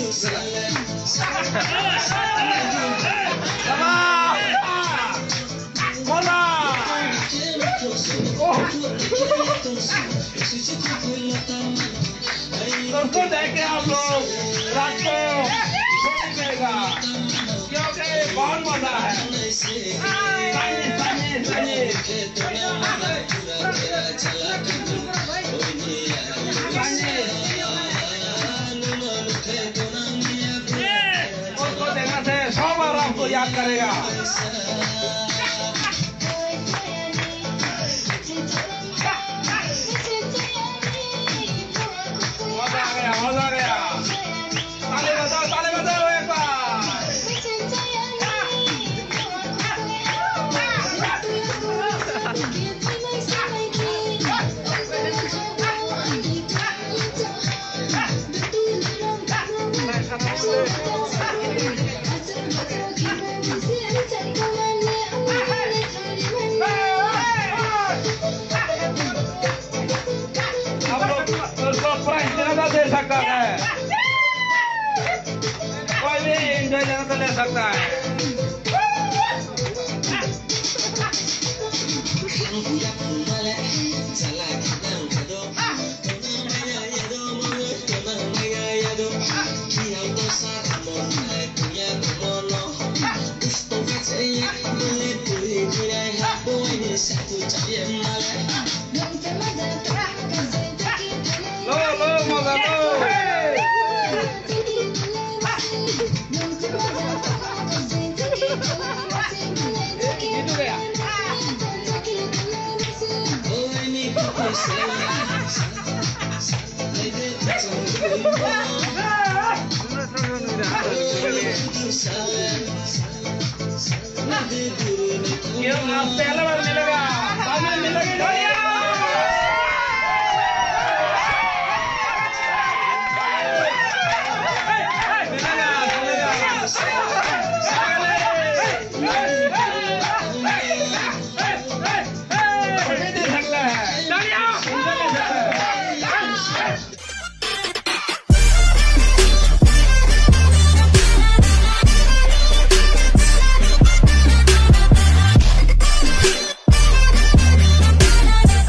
दोस्तों देखें आप लोग रात को देगा क्योंकि बहुत मजा है। उसको देखने से 100 बार आपको याद करेगा। मजा आ गया। ताली बजाओ एक बार। आप लोग उसको पूरा इंजॉय दे सकता है, कोई भी इंजॉय तो ले सकता है। लो मजा लो। ये आप पहला बार मिलेगा।